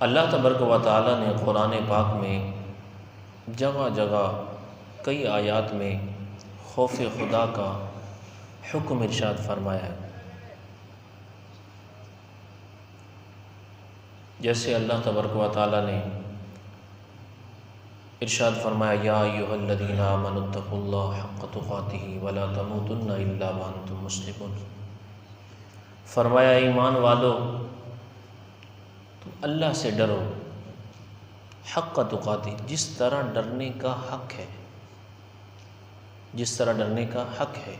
اللہ تبارک و تعالیٰ نے قرآن پاک میں جگہ جگہ کئی آیات میں خوف خدا کا حکم ارشاد فرمایا ہے۔ جیسے اللہ تبارک و تعالیٰ نے ارشاد فرمایا یا ایھا الذین آمنوا اتقوا اللہ حق تقاتہ ولا تموتن الا وانتم مسلمون۔ فرمایا ایمان والو تم اللہ سے ڈرو حق تقاتہ، جس طرح ڈرنے کا حق ہے، جس طرح ڈرنے کا حق ہے،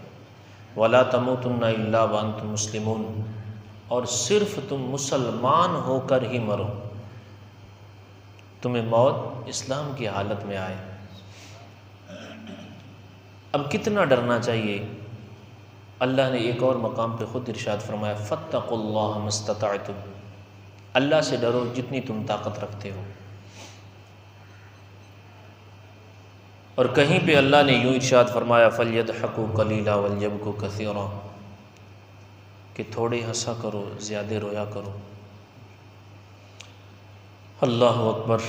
ولا تموتن الا وانتم مسلمون، اور صرف تم مسلمان ہو کر ہی مرو، تمہیں موت اسلام کی حالت میں آئے۔ اب کتنا ڈرنا چاہیے؟ اللہ نے ایک اور مقام پہ خود ارشاد فرمایا فاتقوا اللہ ما استطعتم، اللہ سے ڈرو جتنی تم طاقت رکھتے ہو۔ اور کہیں پہ اللہ نے یوں ارشاد فرمایا فَلْيَضْحَكُوا قَلِيلًا وَلْيَبْكُوا كَثِيرًا، کہ تھوڑے ہنسا کرو زیادہ رویا کرو۔ اللہ اکبر۔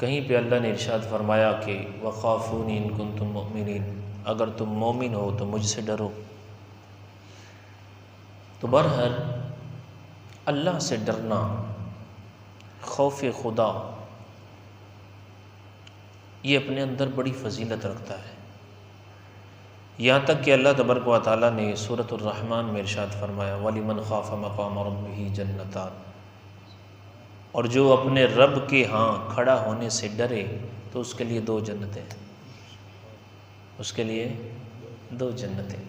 کہیں پہ اللہ نے ارشاد فرمایا کہ وَخَافُونِي إِن كُنتُم مُؤْمِنِينَ، اگر تم مومن ہو تو مجھ سے ڈرو۔ تو بہرحال اللہ سے ڈرنا، خوف خدا، یہ اپنے اندر بڑی فضیلت رکھتا ہے، یہاں تک کہ اللہ تبارک و تعالیٰ نے سورۃ الرحمن میں ارشاد فرمایا وَلِمَنْ خَافَ مَقَامَ رَبِّهِ جَنَّتَانِ، اور جو اپنے رب کے ہاں کھڑا ہونے سے ڈرے تو اس کے لیے 2 جنتیں، اس کے لیے 2 جنتیں۔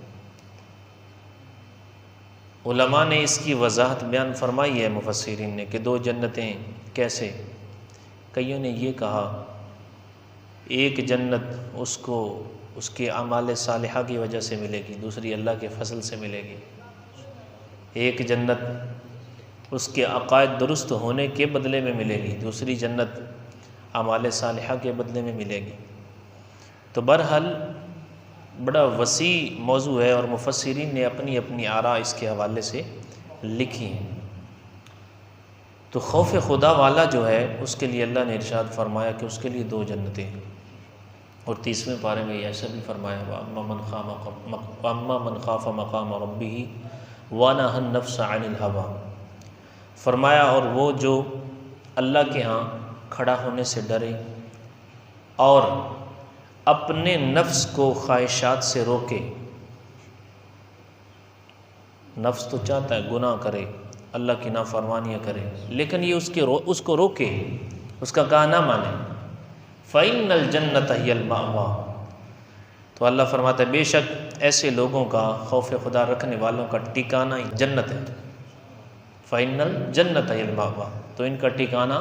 علماء نے اس کی وضاحت بیان فرمائی ہے مفسرین نے کہ 2 جنتیں کیسے؟ کئیوں نے یہ کہا ایک جنت اس کو اس کے اعمال صالحہ کی وجہ سے ملے گی، دوسری اللہ کے فضل سے ملے گی۔ ایک جنت اس کے عقائد درست ہونے کے بدلے میں ملے گی، دوسری جنت اعمال صالحہ کے بدلے میں ملے گی۔ تو بہرحال بڑا وسیع موضوع ہے اور مفسرین نے اپنی اپنی آراء اس کے حوالے سے لکھی ہیں۔ تو خوف خدا والا جو ہے اس کے لیے اللہ نے ارشاد فرمایا کہ اس کے لیے 2 جنتیں ہیں، اور 30ویں پارے میں ایسا بھی فرمایا وَأَمَّا مَنْ خَافَ مَقَامَ رَبِّهِ وَنَهَى النَّفْسَ عَنِ الْهَوَىٰ، فرمایا اور وہ جو اللہ کے ہاں کھڑا ہونے سے ڈرے اور اپنے نفس کو خواہشات سے روکے۔ نفس تو چاہتا ہے گناہ کرے، اللہ کی نافرمانیاں کرے، لیکن یہ اس کو روکے، اس کا کہا نہ مانے۔ فَإِنَّ الْجَنَّةَ هِيَ الْمَأْوَىٰ، تو اللہ فرماتا ہے بے شک ایسے لوگوں کا، خوف خدا رکھنے والوں کا ٹھکانہ جنت ہے۔ فَإِنَّ الْجَنَّةَ هِيَ الْمَأْوَىٰ، تو ان کا ٹھکانہ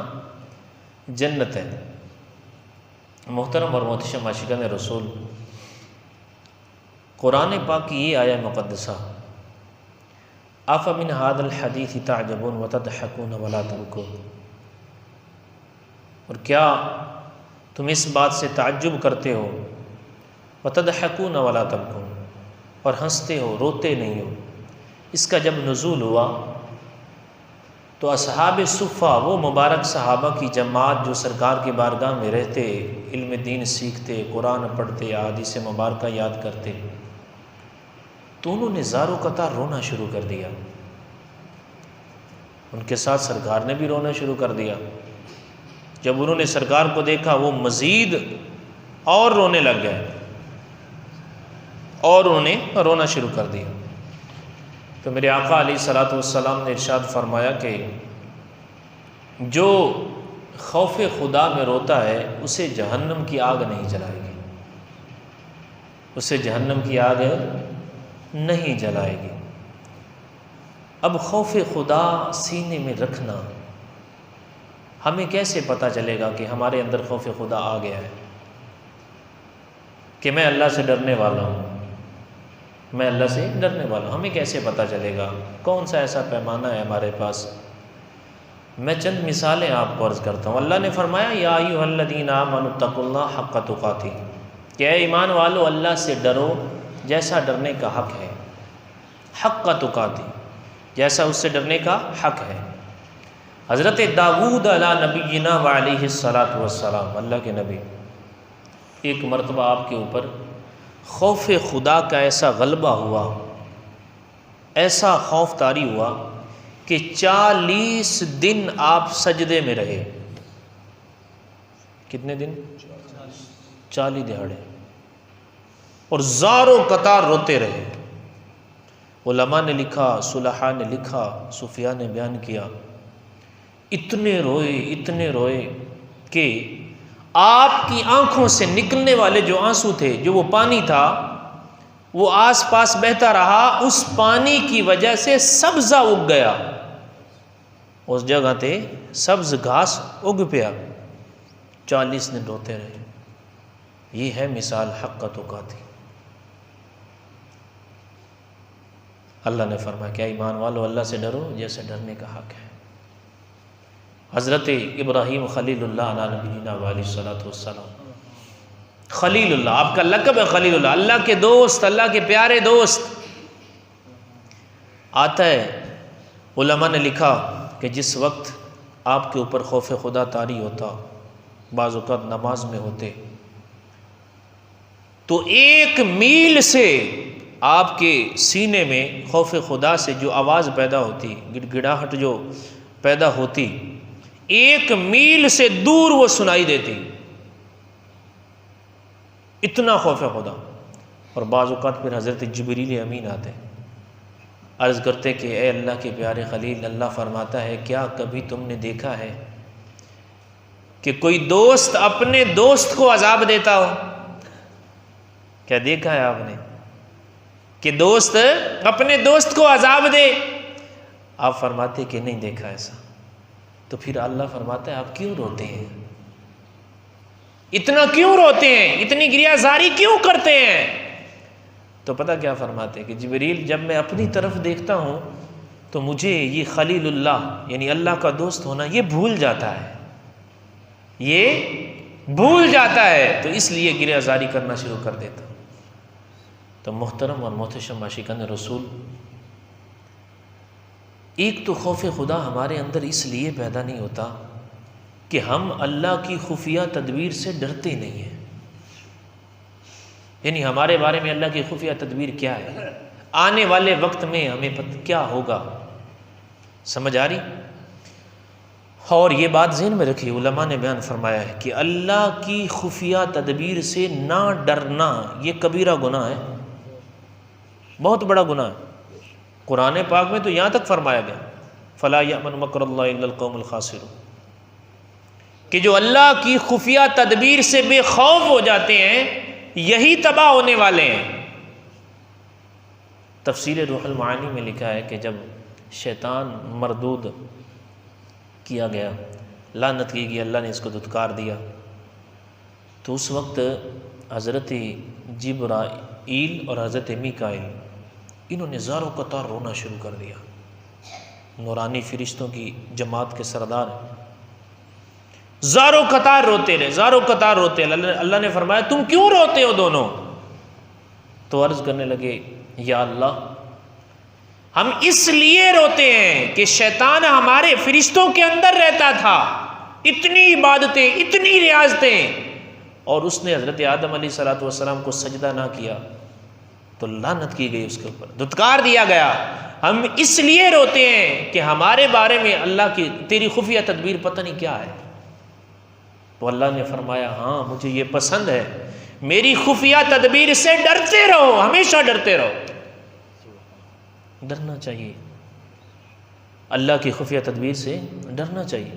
جنت ہے۔ محترم اور محتشم عاشقان رسول، قرآن پاک کی یہ آیہ مقدسہ أَفَمِنْ هَذَا الْحَدِيثِ تَعْجَبُونَ وَتَضْحَكُونَ وَلَا تَبْكُونَ، اور کیا تم اس بات سے تعجب کرتے ہو، وَتَضْحَكُونَ وَلَا تَبْكُونَ، اور ہنستے ہو روتے نہیں ہو۔ اس کا جب نزول ہوا تو اصحاب صفہ، وہ مبارک صحابہ کی جماعت جو سرکار کی بارگاہ میں رہتے، علم دین سیکھتے، قرآن پڑھتے، احادیث مبارکہ یاد کرتے، تو انہوں نے زارو قطار رونا شروع کر دیا۔ ان کے ساتھ سرکار نے بھی رونا شروع کر دیا۔ جب انہوں نے سرکار کو دیکھا وہ مزید اور رونے لگ گئے، اور انہوں نے رونا شروع کر دیا۔ تو میرے آقا علیہ الصلوۃ والسلام نے ارشاد فرمایا کہ جو خوف خدا میں روتا ہے اسے جہنم کی آگ نہیں جلائے گی، اسے جہنم کی آگ نہیں جلائے گی۔ اب خوف خدا سینے میں رکھنا، ہمیں کیسے پتہ چلے گا کہ ہمارے اندر خوف خدا آ گیا ہے، کہ میں اللہ سے ڈرنے والا ہوں، میں اللہ سے ڈرنے والا ہوں؟ ہمیں کیسے پتہ چلے گا؟ کون سا ایسا پیمانہ ہے ہمارے پاس؟ میں چند مثالیں آپ کو عرض کرتا ہوں۔ اللہ نے فرمایا یا ایھا الذین آمنوا اتقوا اللہ حق تقاتہ، کہ اے ایمان والو اللہ سے ڈرو جیسا ڈرنے کا حق ہے، حق تقاتہ، جیسا اس سے ڈرنے کا حق ہے۔ حضرت داؤد علی نبینا وعلیہ الصلاۃ والسلام، اللہ کے نبی، ایک مرتبہ آپ کے اوپر خوف خدا کا ایسا غلبہ ہوا، ایسا خوف طاری ہوا کہ 40 دن آپ سجدے میں رہے۔ کتنے دن؟ 40 دہاڑے، اور زاروں قطار روتے رہے۔ علماء نے لکھا، صلحاء نے لکھا، صوفیاء نے بیان کیا، اتنے روئے کہ آپ کی آنکھوں سے نکلنے والے جو آنسو تھے، جو وہ پانی تھا، وہ آس پاس بہتا رہا، اس پانی کی وجہ سے سبزہ اگ گیا، اس جگہ تے سبز گھاس اگ پیا۔ 40 دن روتے رہے۔ یہ ہے مثال حق کا تقاتی۔ اللہ نے فرمایا کیا ایمان والو اللہ سے ڈرو جیسے ڈرنے کا حق ہے۔ حضرت ابراہیم خلیل اللہ علیہ نبینا علیہ الصلوۃ والسلام، خلیل اللہ، آپ کا لقب ہے خلیل اللہ، اللہ کے دوست، اللہ کے پیارے دوست۔ آتا ہے، علماء نے لکھا کہ جس وقت آپ کے اوپر خوف خدا طاری ہوتا، بعض اوقات نماز میں ہوتے، تو 1 میل سے آپ کے سینے میں خوف خدا سے جو آواز پیدا ہوتی، گڑ گڑاہٹ جو پیدا ہوتی، 1 میل سے دور وہ سنائی دیتی، اتنا خوف خدا۔ اور بعض اوقات پھر حضرت جبریل امین آتے، عرض کرتے کہ اے اللہ کے پیارے خلیل، اللہ فرماتا ہے کیا کبھی تم نے دیکھا ہے کہ کوئی دوست اپنے دوست کو عذاب دیتا ہو؟ کیا دیکھا ہے آپ نے کہ دوست اپنے دوست کو عذاب دے؟ آپ فرماتے کہ نہیں دیکھا ایسا۔ تو پھر اللہ فرماتا ہے آپ کیوں روتے ہیں؟ اتنا کیوں روتے ہیں؟ اتنی گریہ زاری کیوں کرتے ہیں؟ تو پتہ کیا فرماتے ہیں کہ جبریل، جب میں اپنی طرف دیکھتا ہوں تو مجھے یہ خلیل اللہ یعنی اللہ کا دوست ہونا یہ بھول جاتا ہے، یہ بھول جاتا ہے، تو اس لیے گریہ زاری کرنا شروع کر دیتا ہوں۔ تو محترم اور محتشم عاشقان رسول، ایک تو خوف خدا ہمارے اندر اس لیے پیدا نہیں ہوتا کہ ہم اللہ کی خفیہ تدبیر سے ڈرتے نہیں ہیں، یعنی ہمارے بارے میں اللہ کی خفیہ تدبیر کیا ہے، آنے والے وقت میں ہمیں کیا ہوگا، سمجھ آ رہی؟ اور یہ بات ذہن میں رکھیے، علماء نے بیان فرمایا ہے کہ اللہ کی خفیہ تدبیر سے نہ ڈرنا یہ کبیرہ گناہ ہے، بہت بڑا گناہ ہے۔ قرآن پاک میں تو یہاں تک فرمایا گیا فَلَا يَأْمَنُ مَكْرَ اللَّهِ إِلَّا الْقَوْمُ الْخَاسِرُونَ، کہ جو اللہ کی خفیہ تدبیر سے بے خوف ہو جاتے ہیں یہی تباہ ہونے والے ہیں۔ تفسیر روح المعانی میں لکھا ہے کہ جب شیطان مردود کیا گیا، لعنت کی گئی، اللہ نے اس کو دھتکار دیا، تو اس وقت حضرت جبرائیل اور حضرت میکائیل انہوں نے زاروں قطار رونا شروع کر دیا۔ نورانی فرشتوں کی جماعت کے سردار زاروں قطار روتے رہے، زاروں قطار روتے رہے۔ اللہ نے فرمایا تم کیوں روتے ہو دونوں؟ تو عرض کرنے لگے یا اللہ، ہم اس لیے روتے ہیں کہ شیطان ہمارے فرشتوں کے اندر رہتا تھا، اتنی عبادتیں، اتنی ریاضتیں، اور اس نے حضرت آدم علیہ السلام کو سجدہ نہ کیا تو لعنت کی گئی، اس کے اوپر دھتکار دیا گیا۔ ہم اس لیے روتے ہیں کہ ہمارے بارے میں اللہ کی تیری خفیہ تدبیر پتہ نہیں کیا ہے۔ تو اللہ نے فرمایا ہاں مجھے یہ پسند ہے، میری خفیہ تدبیر سے ڈرتے رہو، ہمیشہ ڈرتے رہو۔ ڈرنا چاہیے، اللہ کی خفیہ تدبیر سے ڈرنا چاہیے۔